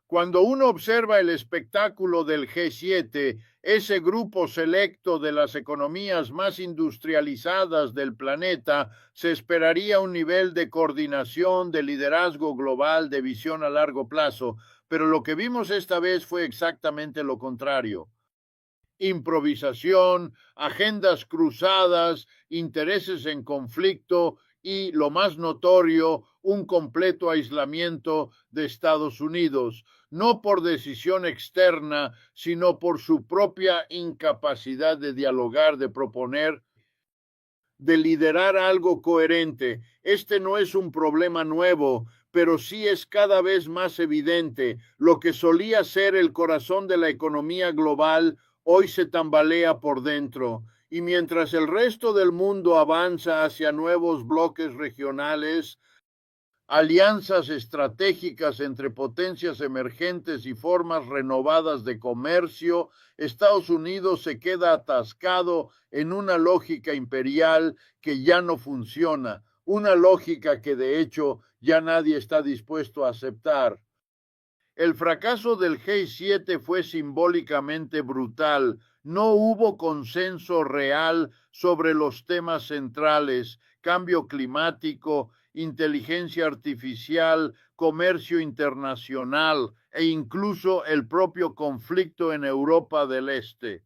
Cuando uno observa el espectáculo del G7, ese grupo selecto de las economías más industrializadas del planeta, se esperaría un nivel de coordinación, de liderazgo global, de visión a largo plazo, pero lo que vimos esta vez fue exactamente lo contrario: improvisación, agendas cruzadas, intereses en conflicto y, lo más notorio, un completo aislamiento de Estados Unidos, no por decisión externa, sino por su propia incapacidad de dialogar, de proponer, de liderar algo coherente. Este no es un problema nuevo, pero sí es cada vez más evidente. Lo que solía ser el corazón de la economía global hoy se tambalea por dentro. Y mientras el resto del mundo avanza hacia nuevos bloques regionales, alianzas estratégicas entre potencias emergentes y formas renovadas de comercio, Estados Unidos se queda atascado en una lógica imperial que ya no funciona, una lógica que de hecho ya nadie está dispuesto a aceptar. El fracaso del G7 fue simbólicamente brutal. No hubo consenso real sobre los temas centrales: cambio climático, inteligencia artificial, comercio internacional e incluso el propio conflicto en Europa del Este.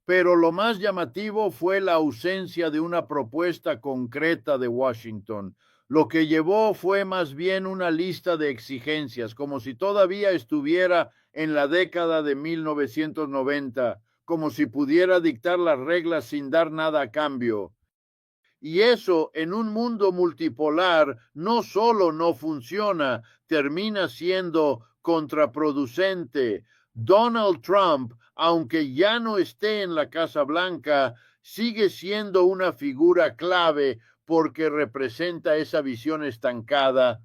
Pero lo más llamativo fue la ausencia de una propuesta concreta de Washington. Lo que llevó fue más bien una lista de exigencias, como si todavía estuviera en la década de 1990, como si pudiera dictar las reglas sin dar nada a cambio. Y eso, en un mundo multipolar, no solo no funciona, termina siendo contraproducente. Donald Trump, aunque ya no esté en la Casa Blanca, sigue siendo una figura clave porque representa esa visión estancada,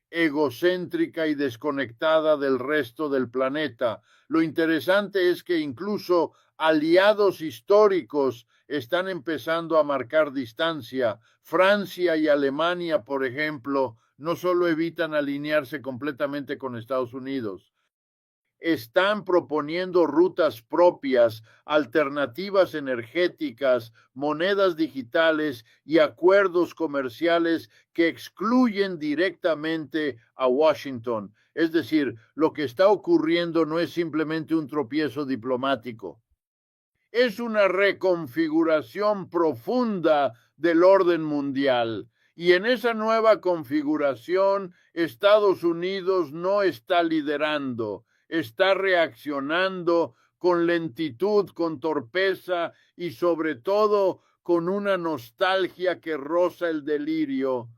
egocéntrica y desconectada del resto del planeta. Lo interesante es que incluso aliados históricos están empezando a marcar distancia. Francia y Alemania, por ejemplo, no solo evitan alinearse completamente con Estados Unidos, están proponiendo rutas propias, alternativas energéticas, monedas digitales y acuerdos comerciales que excluyen directamente a Washington. Es decir, lo que está ocurriendo no es simplemente un tropiezo diplomático, es una reconfiguración profunda del orden mundial. Y en esa nueva configuración, Estados Unidos no está liderando, está reaccionando con lentitud, con torpeza y sobre todo con una nostalgia que roza el delirio.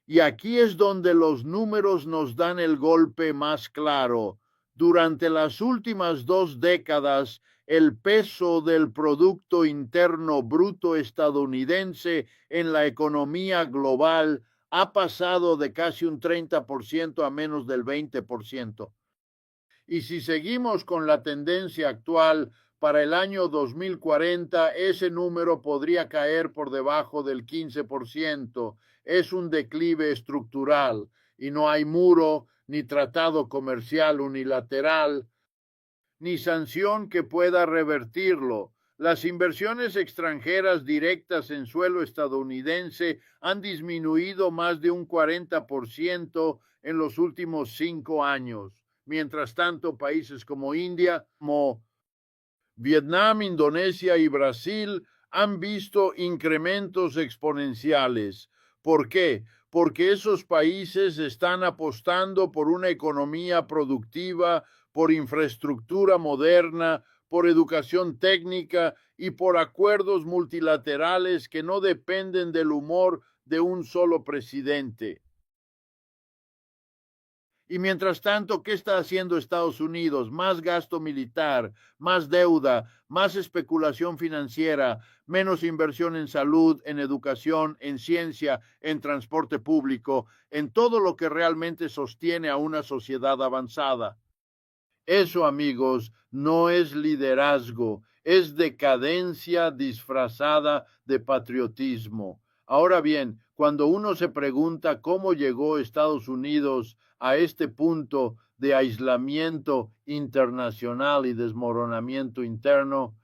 Y aquí es donde los números nos dan el golpe más claro. Durante las últimas 2 décadas, el peso del Producto Interno Bruto estadounidense en la economía global ha pasado de casi un 30% a menos del 20%. Y si seguimos con la tendencia actual, para el año 2040 ese número podría caer por debajo del 15%. Es un declive estructural y no hay muro, ni tratado comercial unilateral, ni sanción que pueda revertirlo. Las inversiones extranjeras directas en suelo estadounidense han disminuido más de un 40% en los últimos 5 años. Mientras tanto, países como India, como Vietnam, Indonesia y Brasil han visto incrementos exponenciales. ¿Por qué? Porque esos países están apostando por una economía productiva, por infraestructura moderna, por educación técnica y por acuerdos multilaterales que no dependen del humor de un solo presidente. Y mientras tanto, ¿qué está haciendo Estados Unidos? Más gasto militar, más deuda, más especulación financiera, menos inversión en salud, en educación, en ciencia, en transporte público, en todo lo que realmente sostiene a una sociedad avanzada. Eso, amigos, no es liderazgo, es decadencia disfrazada de patriotismo. Ahora bien, Cuando uno se pregunta cómo llegó Estados Unidos a este punto de aislamiento internacional y desmoronamiento interno,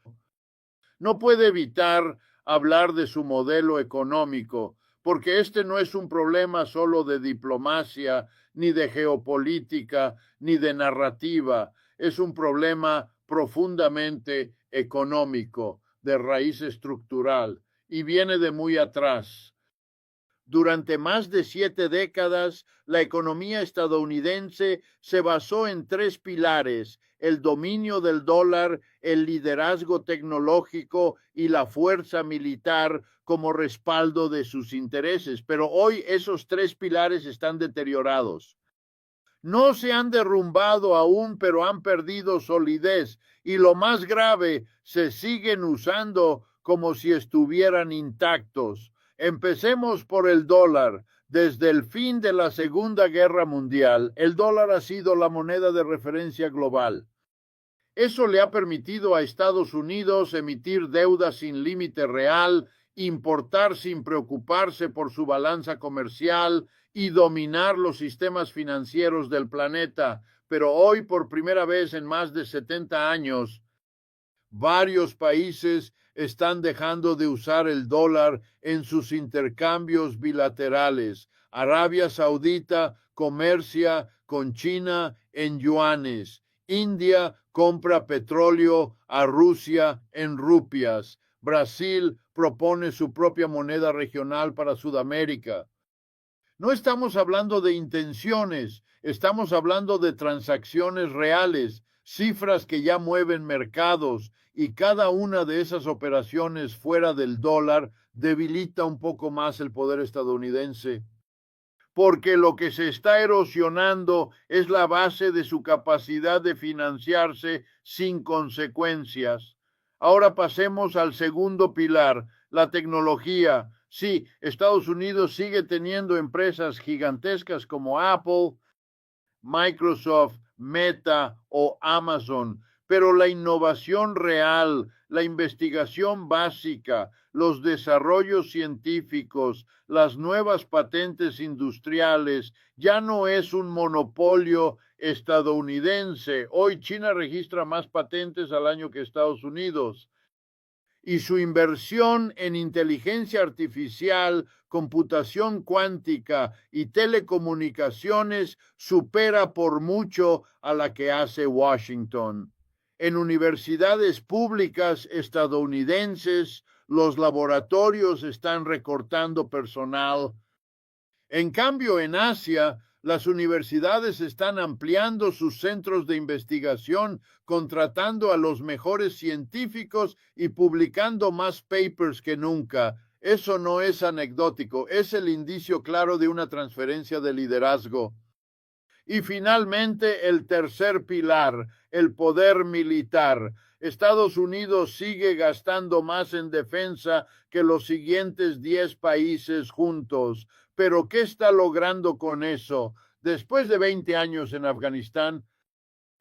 no puede evitar hablar de su modelo económico, porque este no es un problema solo de diplomacia, ni de geopolítica, ni de narrativa, es un problema profundamente económico, de raíz estructural, y viene de muy atrás. Durante más de 7 décadas, la economía estadounidense se basó en 3 pilares: el dominio del dólar, el liderazgo tecnológico y la fuerza militar como respaldo de sus intereses. Pero hoy esos 3 pilares están deteriorados. No se han derrumbado aún, pero han perdido solidez. Y lo más grave, se siguen usando como si estuvieran intactos. Empecemos por el dólar. Desde el fin de la Segunda Guerra Mundial, el dólar ha sido la moneda de referencia global. Eso le ha permitido a Estados Unidos emitir deuda sin límite real, importar sin preocuparse por su balanza comercial y dominar los sistemas financieros del planeta. Pero hoy, por primera vez en más de 70 años, varios países están dejando de usar el dólar en sus intercambios bilaterales. Arabia Saudita comercia con China en yuanes. India compra petróleo a Rusia en rupias. Brasil propone su propia moneda regional para Sudamérica. No estamos hablando de intenciones, estamos hablando de transacciones reales, cifras que ya mueven mercados, y cada una de esas operaciones fuera del dólar debilita un poco más el poder estadounidense, porque lo que se está erosionando es la base de su capacidad de financiarse sin consecuencias. Ahora pasemos al segundo pilar, la tecnología. Sí, Estados Unidos sigue teniendo empresas gigantescas como Apple, Microsoft, Meta o Amazon, pero la innovación real, la investigación básica, los desarrollos científicos, las nuevas patentes industriales, ya no es un monopolio estadounidense. Hoy China registra más patentes al año que Estados Unidos. Y su inversión en inteligencia artificial, computación cuántica y telecomunicaciones supera por mucho a la que hace Washington. En universidades públicas estadounidenses, los laboratorios están recortando personal. En cambio, en Asia, las universidades están ampliando sus centros de investigación, contratando a los mejores científicos y publicando más papers que nunca. Eso no es anecdótico, es el indicio claro de una transferencia de liderazgo. Y finalmente, el tercer pilar, el poder militar. Estados Unidos sigue gastando más en defensa que los siguientes 10 países juntos. Pero ¿qué está logrando con eso? Después de 20 años en Afganistán,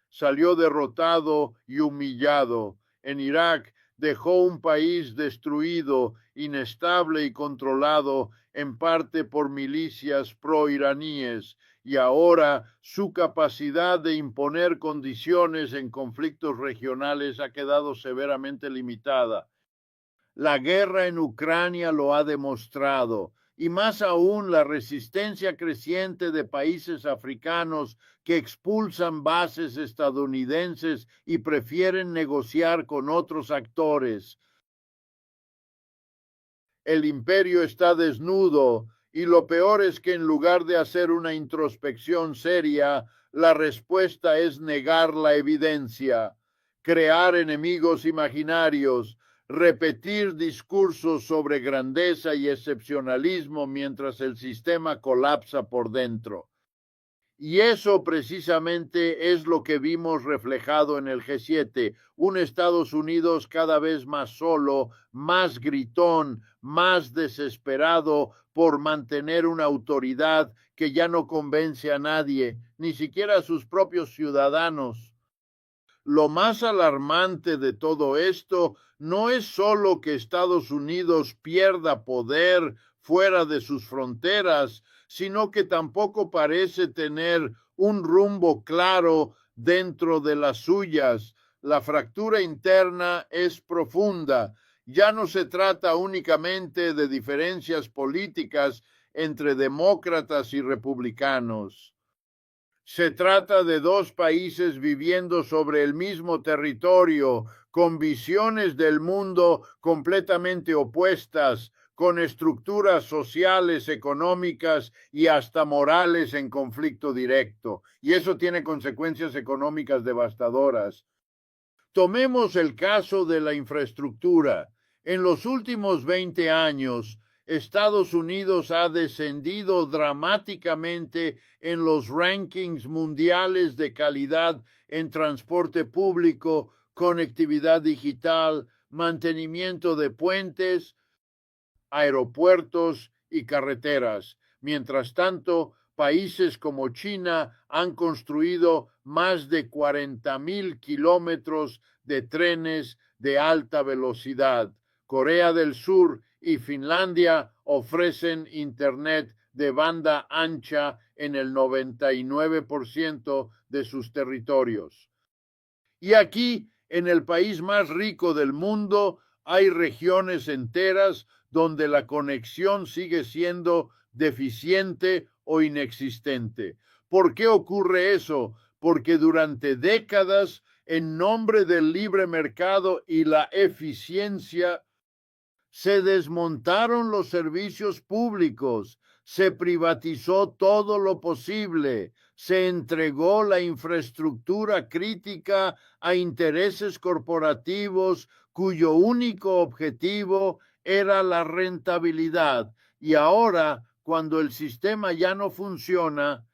salió derrotado y humillado. En Irak dejó un país destruido, inestable y controlado en parte por milicias proiraníes, y ahora su capacidad de imponer condiciones en conflictos regionales ha quedado severamente limitada. La guerra en Ucrania lo ha demostrado, y más aún la resistencia creciente de países africanos que expulsan bases estadounidenses y prefieren negociar con otros actores. El imperio está desnudo, y lo peor es que en lugar de hacer una introspección seria, la respuesta es negar la evidencia, crear enemigos imaginarios, repetir discursos sobre grandeza y excepcionalismo mientras el sistema colapsa por dentro. Y eso precisamente es lo que vimos reflejado en el G7, un Estados Unidos cada vez más solo, más gritón, más desesperado por mantener una autoridad que ya no convence a nadie, ni siquiera a sus propios ciudadanos. Lo más alarmante de todo esto no es solo que Estados Unidos pierda poder fuera de sus fronteras, sino que tampoco parece tener un rumbo claro dentro de las suyas. La fractura interna es profunda. Ya no se trata únicamente de diferencias políticas entre demócratas y republicanos. Se trata de dos países viviendo sobre el mismo territorio, con visiones del mundo completamente opuestas, con estructuras sociales, económicas y hasta morales en conflicto directo. Y eso tiene consecuencias económicas devastadoras. Tomemos el caso de la infraestructura. En los últimos 20 años, Estados Unidos ha descendido dramáticamente en los rankings mundiales de calidad en transporte público, conectividad digital, mantenimiento de puentes, aeropuertos y carreteras. Mientras tanto, países como China han construido más de 40,000 kilómetros de trenes de alta velocidad. Corea del Sur y Finlandia ofrecen Internet de banda ancha en el 99% de sus territorios. Y aquí, en el país más rico del mundo, hay regiones enteras donde la conexión sigue siendo deficiente o inexistente. ¿Por qué ocurre eso? Porque durante décadas, en nombre del libre mercado y la eficiencia, se desmontaron los servicios públicos, se privatizó todo lo posible, se entregó la infraestructura crítica a intereses corporativos cuyo único objetivo era la rentabilidad. Y ahora, cuando el sistema ya no funciona,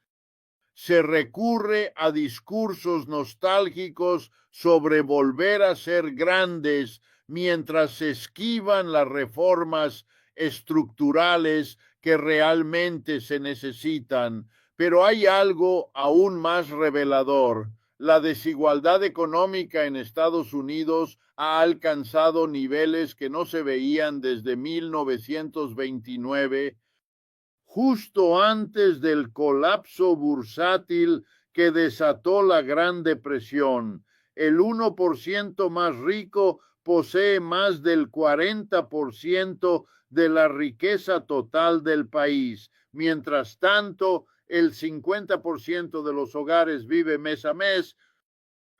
se recurre a discursos nostálgicos sobre volver a ser grandes mientras se esquivan las reformas estructurales que realmente se necesitan. Pero hay algo aún más revelador. La desigualdad económica en Estados Unidos ha alcanzado niveles que no se veían desde 1929, justo antes del colapso bursátil que desató la Gran Depresión. El 1% más rico posee más del 40% de la riqueza total del país. Mientras tanto, el 50% de los hogares vive mes a mes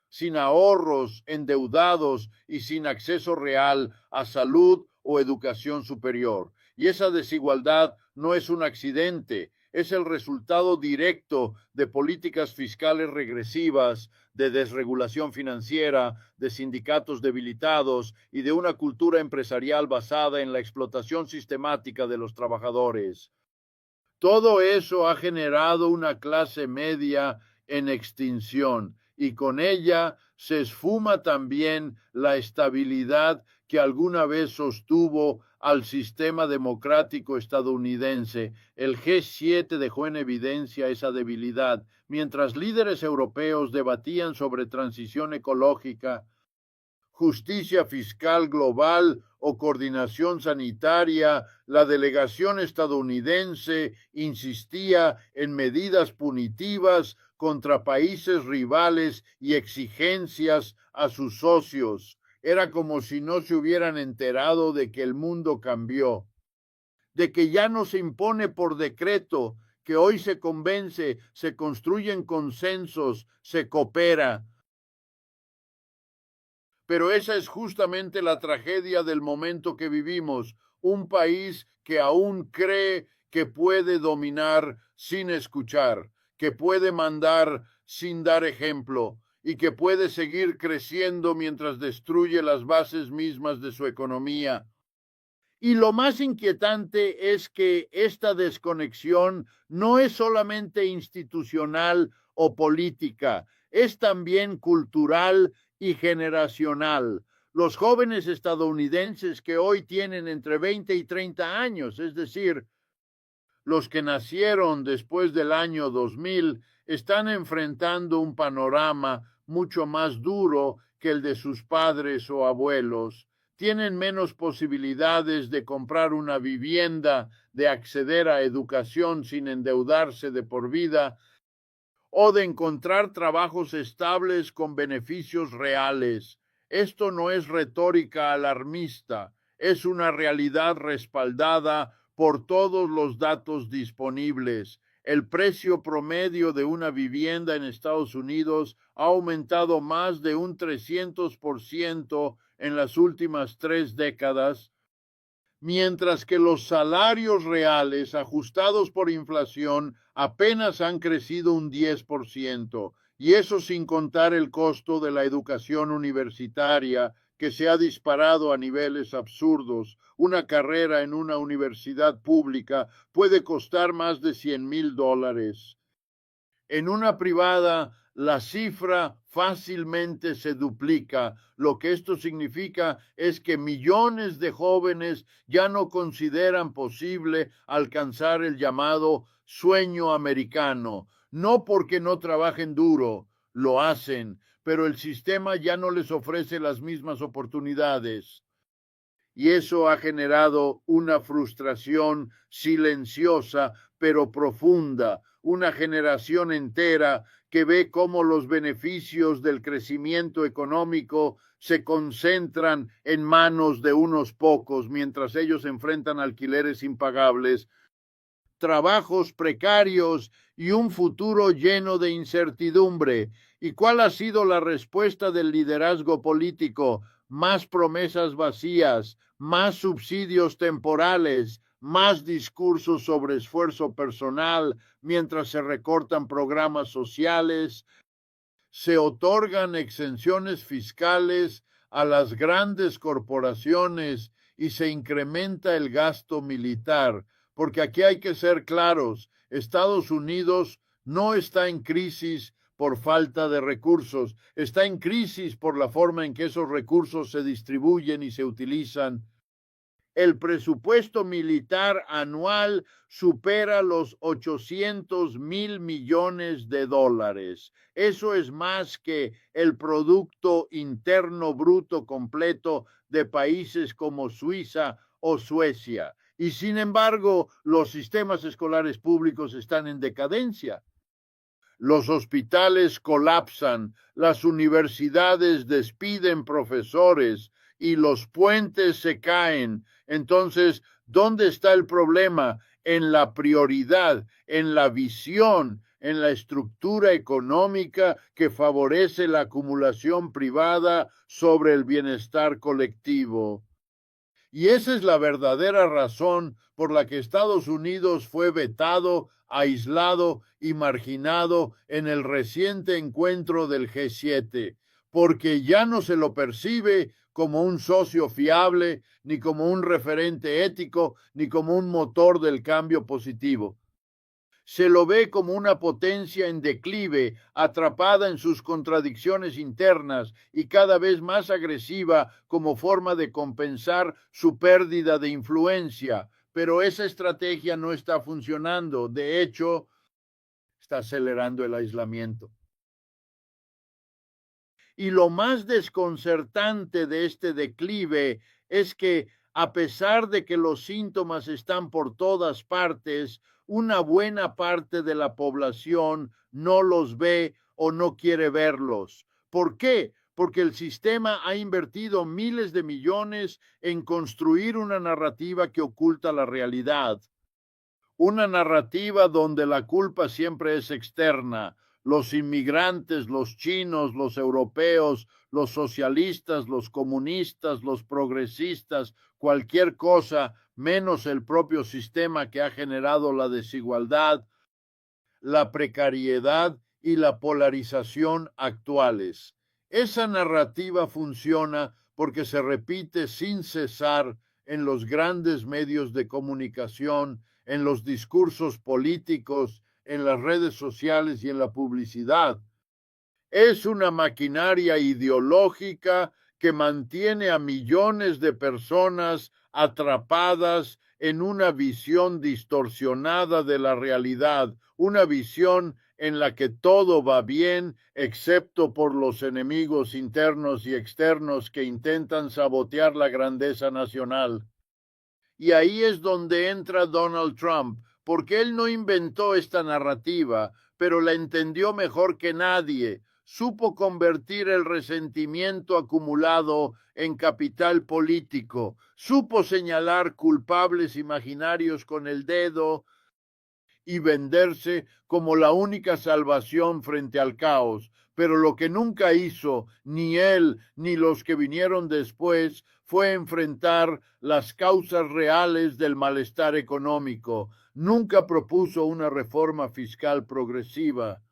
sin ahorros, endeudados y sin acceso real a salud o educación superior. Y esa desigualdad no es un accidente, es el resultado directo de políticas fiscales regresivas, de desregulación financiera, de sindicatos debilitados y de una cultura empresarial basada en la explotación sistemática de los trabajadores. Todo eso ha generado una clase media en extinción y con ella se esfuma también la estabilidad que alguna vez sostuvo al sistema democrático estadounidense. El G7 dejó en evidencia esa debilidad, mientras líderes europeos debatían sobre transición ecológica, justicia fiscal global o coordinación sanitaria. La delegación estadounidense insistía en medidas punitivas contra países rivales y exigencias a sus socios. Era como si no se hubieran enterado de que el mundo cambió, de que ya no se impone por decreto, que hoy se convence, se construyen consensos, se coopera. Pero esa es justamente la tragedia del momento que vivimos, un país que aún cree que puede dominar sin escuchar, que puede mandar sin dar ejemplo y que puede seguir creciendo mientras destruye las bases mismas de su economía. Y lo más inquietante es que esta desconexión no es solamente institucional o política, es también cultural y generacional. Los jóvenes estadounidenses que hoy tienen entre 20 y 30 años, es decir, los que nacieron después del año 2000, están enfrentando un panorama mucho más duro que el de sus padres o abuelos. tienen menos posibilidades de comprar una vivienda, de acceder a educación sin endeudarse de por vida, o de encontrar trabajos estables con beneficios reales. Esto no es retórica alarmista, es una realidad respaldada por todos los datos disponibles. El precio promedio de una vivienda en Estados Unidos ha aumentado más de un 300% en las últimas 3 décadas, mientras que los salarios reales ajustados por inflación apenas han crecido un 10%, y eso sin contar el costo de la educación universitaria, que se ha disparado a niveles absurdos. Una carrera en una universidad pública puede costar más de $100,000. En una privada, la cifra fácilmente se duplica. Lo que esto significa es que millones de jóvenes ya no consideran posible alcanzar el llamado sueño americano, no porque no trabajen duro, lo hacen, pero el sistema ya no les ofrece las mismas oportunidades. Y eso ha generado una frustración silenciosa pero profunda, una generación entera que ve cómo los beneficios del crecimiento económico se concentran en manos de unos pocos, mientras ellos enfrentan alquileres impagables, trabajos precarios y un futuro lleno de incertidumbre. ¿Y cuál ha sido la respuesta del liderazgo político? Más promesas vacías, más subsidios temporales, más discursos sobre esfuerzo personal, mientras se recortan programas sociales, se otorgan exenciones fiscales a las grandes corporaciones y se incrementa el gasto militar, porque aquí hay que ser claros, Estados Unidos no está en crisis por falta de recursos, está en crisis por la forma en que esos recursos se distribuyen y se utilizan. El presupuesto militar anual supera los 800,000 millones de dólares. Eso es más que el Producto Interno Bruto completo de países como Suiza o Suecia. Y sin embargo, los sistemas escolares públicos están en decadencia. Los hospitales colapsan, las universidades despiden profesores y los puentes se caen. Entonces, ¿dónde está el problema? En la prioridad, en la visión, en la estructura económica que favorece la acumulación privada sobre el bienestar colectivo. Y esa es la verdadera razón por la que Estados Unidos fue vetado, aislado y marginado en el reciente encuentro del G7, porque ya no se lo percibe como un socio fiable, ni como un referente ético, ni como un motor del cambio positivo. Se lo ve como una potencia en declive, atrapada en sus contradicciones internas y cada vez más agresiva como forma de compensar su pérdida de influencia. Pero esa estrategia no está funcionando. De hecho, está acelerando el aislamiento. Y lo más desconcertante de este declive es que, a pesar de que los síntomas están por todas partes, una buena parte de la población no los ve o no quiere verlos. ¿Por qué? Porque el sistema ha invertido miles de millones en construir una narrativa que oculta la realidad. Una narrativa donde la culpa siempre es externa. Los inmigrantes, los chinos, los europeos, los socialistas, los comunistas, los progresistas, cualquier cosa menos el propio sistema que ha generado la desigualdad, la precariedad y la polarización actuales. Esa narrativa funciona porque se repite sin cesar en los grandes medios de comunicación, en los discursos políticos, en las redes sociales y en la publicidad. Es una maquinaria ideológica que mantiene a millones de personas atrapadas en una visión distorsionada de la realidad, una visión en la que todo va bien, excepto por los enemigos internos y externos que intentan sabotear la grandeza nacional. Y ahí es donde entra Donald Trump, porque él no inventó esta narrativa, pero la entendió mejor que nadie. Supo convertir el resentimiento acumulado en capital político, supo señalar culpables imaginarios con el dedo y venderse como la única salvación frente al caos. Pero lo que nunca hizo, ni él ni los que vinieron después, fue enfrentar las causas reales del malestar económico. Nunca propuso una reforma fiscal progresiva.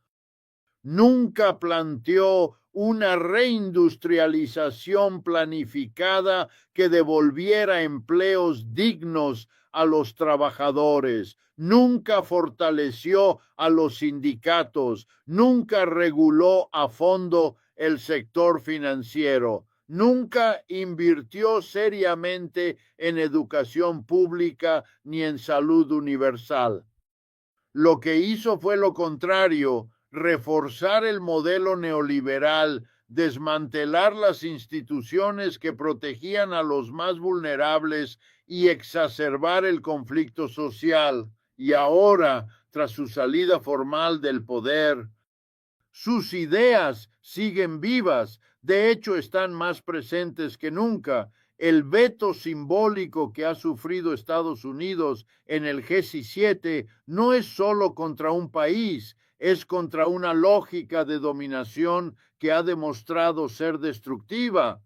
Nunca planteó una reindustrialización planificada que devolviera empleos dignos a los trabajadores, nunca fortaleció a los sindicatos, nunca reguló a fondo el sector financiero, nunca invirtió seriamente en educación pública ni en salud universal. Lo que hizo fue lo contrario, reforzar el modelo neoliberal, desmantelar las instituciones que protegían a los más vulnerables y exacerbar el conflicto social. Y ahora, tras su salida formal del poder, sus ideas siguen vivas, de hecho están más presentes que nunca. El veto simbólico que ha sufrido Estados Unidos en el G7 no es solo contra un país, es contra una lógica de dominación que ha demostrado ser destructiva.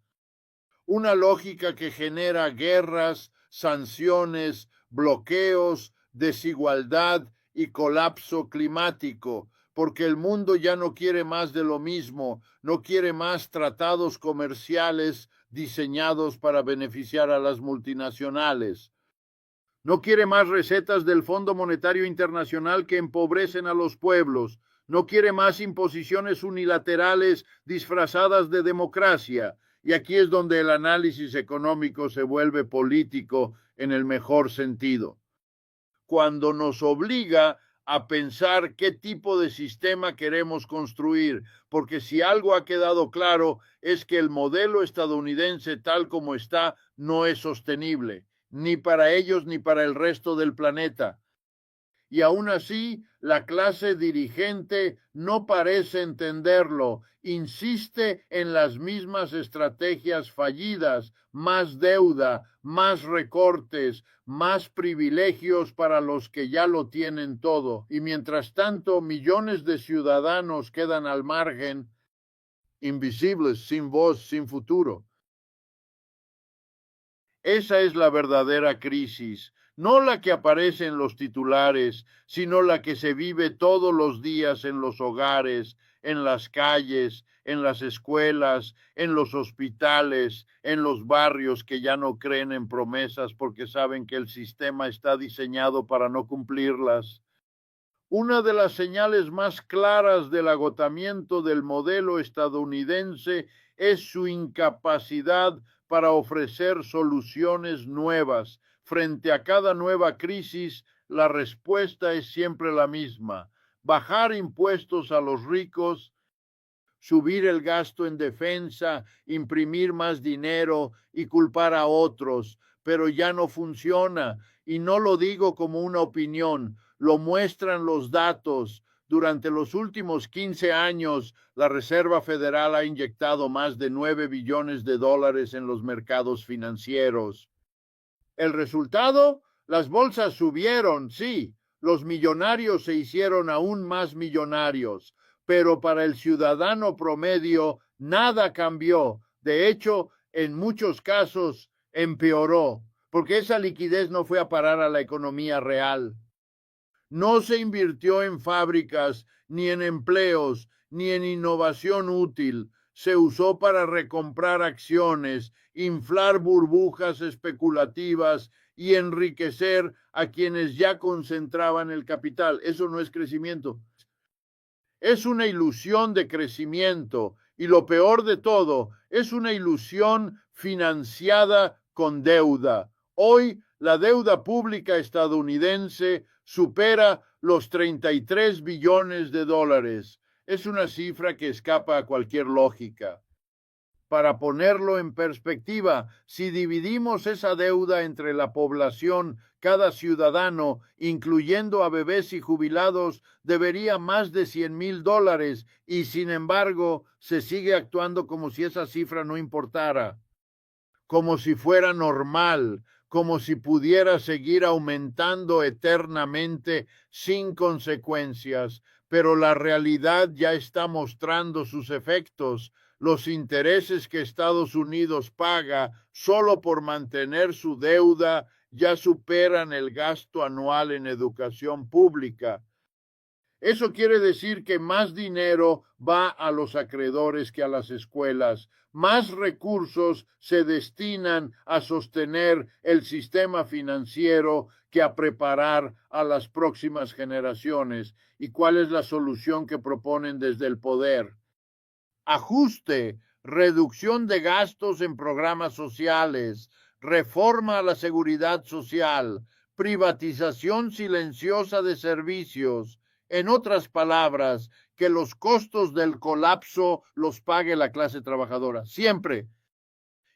Una lógica que genera guerras, sanciones, bloqueos, desigualdad y colapso climático, porque el mundo ya no quiere más de lo mismo, no quiere más tratados comerciales diseñados para beneficiar a las multinacionales. No quiere más recetas del Fondo Monetario Internacional que empobrecen a los pueblos. No quiere más imposiciones unilaterales disfrazadas de democracia. Y aquí es donde el análisis económico se vuelve político en el mejor sentido. Cuando nos obliga a pensar qué tipo de sistema queremos construir, porque si algo ha quedado claro es que el modelo estadounidense tal como está no es sostenible, ni para ellos ni para el resto del planeta. Y aún así, la clase dirigente no parece entenderlo, insiste en las mismas estrategias fallidas, más deuda, más recortes, más privilegios para los que ya lo tienen todo. Y mientras tanto, millones de ciudadanos quedan al margen, invisibles, sin voz, sin futuro. Esa es la verdadera crisis, no la que aparece en los titulares, sino la que se vive todos los días en los hogares, en las calles, en las escuelas, en los hospitales, en los barrios que ya no creen en promesas porque saben que el sistema está diseñado para no cumplirlas. Una de las señales más claras del agotamiento del modelo estadounidense es su incapacidad para ofrecer soluciones nuevas. Frente a cada nueva crisis, la respuesta es siempre la misma: bajar impuestos a los ricos, subir el gasto en defensa, imprimir más dinero y culpar a otros, pero ya no funciona. Y no lo digo como una opinión, lo muestran los datos. Durante los últimos 15 años, la Reserva Federal ha inyectado más de 9 billones de dólares en los mercados financieros. El resultado, las bolsas subieron, sí, los millonarios se hicieron aún más millonarios, pero para el ciudadano promedio nada cambió. De hecho, en muchos casos empeoró, porque esa liquidez no fue a parar a la economía real. No se invirtió en fábricas, ni en empleos, ni en innovación útil. Se usó para recomprar acciones, inflar burbujas especulativas y enriquecer a quienes ya concentraban el capital. Eso no es crecimiento. Es una ilusión de crecimiento y lo peor de todo, es una ilusión financiada con deuda. Hoy la deuda pública estadounidense supera los 33 billones de dólares. Es una cifra que escapa a cualquier lógica. Para ponerlo en perspectiva, si dividimos esa deuda entre la población, cada ciudadano, incluyendo a bebés y jubilados, debería más de $100,000 y, sin embargo, se sigue actuando como si esa cifra no importara, como si fuera normal, como si pudiera seguir aumentando eternamente sin consecuencias, pero la realidad ya está mostrando sus efectos. Los intereses que Estados Unidos paga solo por mantener su deuda ya superan el gasto anual en educación pública. Eso quiere decir que más dinero va a los acreedores que a las escuelas. Más recursos se destinan a sostener el sistema financiero que a preparar a las próximas generaciones. ¿Y cuál es la solución que proponen desde el poder? Ajuste, reducción de gastos en programas sociales, reforma a la seguridad social, privatización silenciosa de servicios. En otras palabras, que los costos del colapso los pague la clase trabajadora, siempre.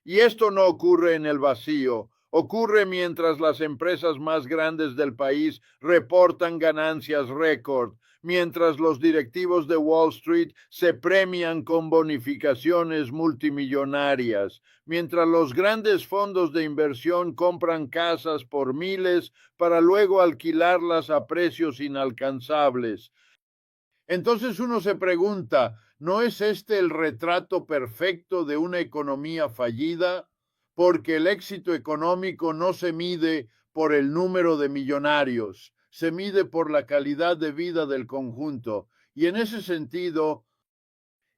Y esto no ocurre en el vacío. Ocurre mientras las empresas más grandes del país reportan ganancias récord, mientras los directivos de Wall Street se premian con bonificaciones multimillonarias, mientras los grandes fondos de inversión compran casas por miles para luego alquilarlas a precios inalcanzables. Entonces uno se pregunta, ¿no es este el retrato perfecto de una economía fallida? Porque el éxito económico no se mide por el número de millonarios, se mide por la calidad de vida del conjunto. Y en ese sentido,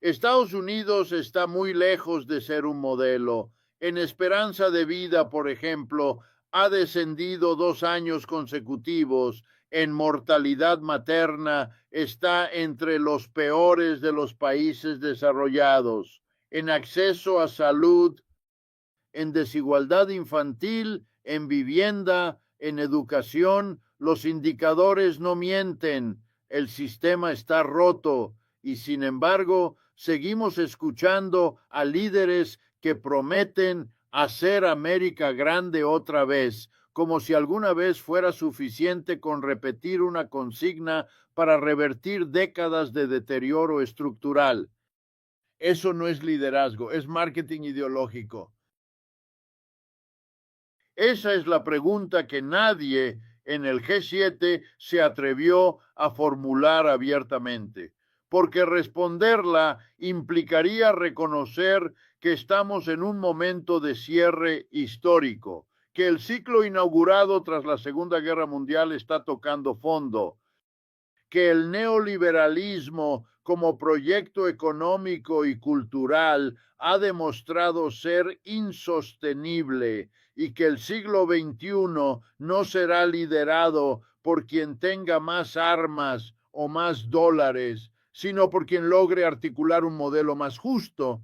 Estados Unidos está muy lejos de ser un modelo. En esperanza de vida, por ejemplo, ha descendido 2 años consecutivos. En mortalidad materna está entre los peores de los países desarrollados. En acceso a salud, en desigualdad infantil, en vivienda, en educación, los indicadores no mienten. El sistema está roto y, sin embargo, seguimos escuchando a líderes que prometen hacer América grande otra vez, como si alguna vez fuera suficiente con repetir una consigna para revertir décadas de deterioro estructural. Eso no es liderazgo, es marketing ideológico. Esa es la pregunta que nadie en el G7 se atrevió a formular abiertamente, porque responderla implicaría reconocer que estamos en un momento de cierre histórico, que el ciclo inaugurado tras la Segunda Guerra Mundial está tocando fondo, que el neoliberalismo como proyecto económico y cultural ha demostrado ser insostenible y que el siglo XXI no será liderado por quien tenga más armas o más dólares, sino por quien logre articular un modelo más justo,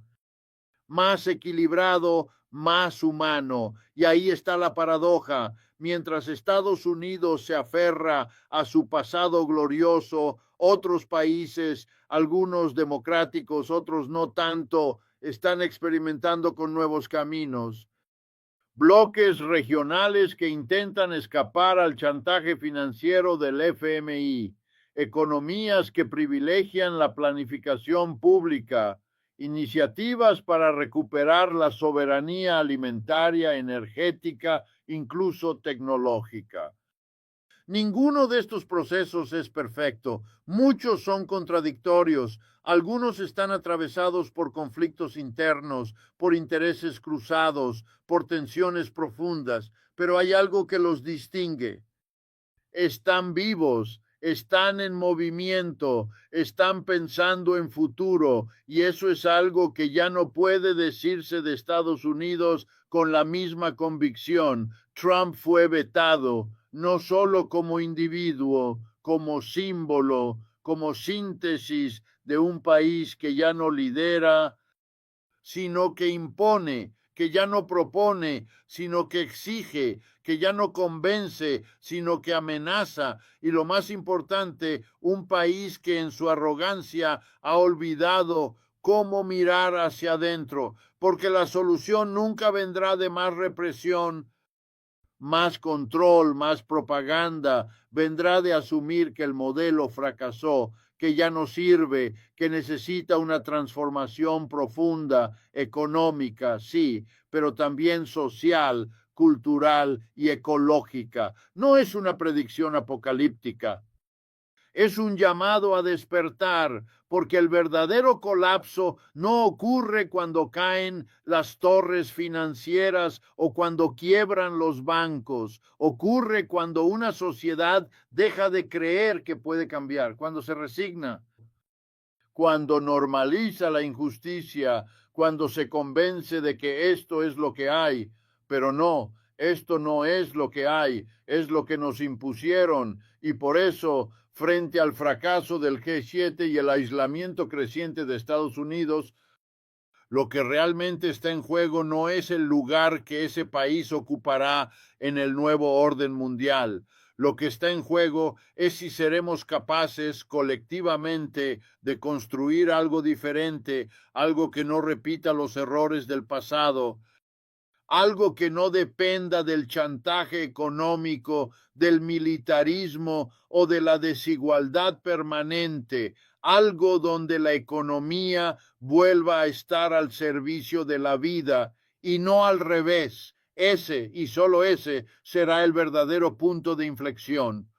más equilibrado, más humano. Y ahí está la paradoja. Mientras Estados Unidos se aferra a su pasado glorioso, otros países, algunos democráticos, otros no tanto, están experimentando con nuevos caminos. Bloques regionales que intentan escapar al chantaje financiero del FMI, economías que privilegian la planificación pública, iniciativas para recuperar la soberanía alimentaria, energética, incluso tecnológica. Ninguno de estos procesos es perfecto, muchos son contradictorios, algunos están atravesados por conflictos internos, por intereses cruzados, por tensiones profundas, pero hay algo que los distingue. Están vivos, están en movimiento, están pensando en futuro, y eso es algo que ya no puede decirse de Estados Unidos con la misma convicción. Trump fue vetado, no solo como individuo, como símbolo, como síntesis de un país que ya no lidera, sino que impone, que ya no propone, sino que exige, que ya no convence, sino que amenaza. Y lo más importante, un país que en su arrogancia ha olvidado cómo mirar hacia adentro, porque la solución nunca vendrá de más represión, más control, más propaganda, vendrá de asumir que el modelo fracasó, que ya no sirve, que necesita una transformación profunda, económica, sí, pero también social, cultural y ecológica. No es una predicción apocalíptica, es un llamado a despertar, porque el verdadero colapso no ocurre cuando caen las torres financieras o cuando quiebran los bancos, ocurre cuando una sociedad deja de creer que puede cambiar, cuando se resigna, cuando normaliza la injusticia, cuando se convence de que esto es lo que hay, pero no, esto no es lo que hay, es lo que nos impusieron y por eso, frente al fracaso del G7 y el aislamiento creciente de Estados Unidos, lo que realmente está en juego no es el lugar que ese país ocupará en el nuevo orden mundial. Lo que está en juego es si seremos capaces colectivamente de construir algo diferente, algo que no repita los errores del pasado, algo que no dependa del chantaje económico, del militarismo o de la desigualdad permanente, algo donde la economía vuelva a estar al servicio de la vida y no al revés. Ese y solo ese será el verdadero punto de inflexión.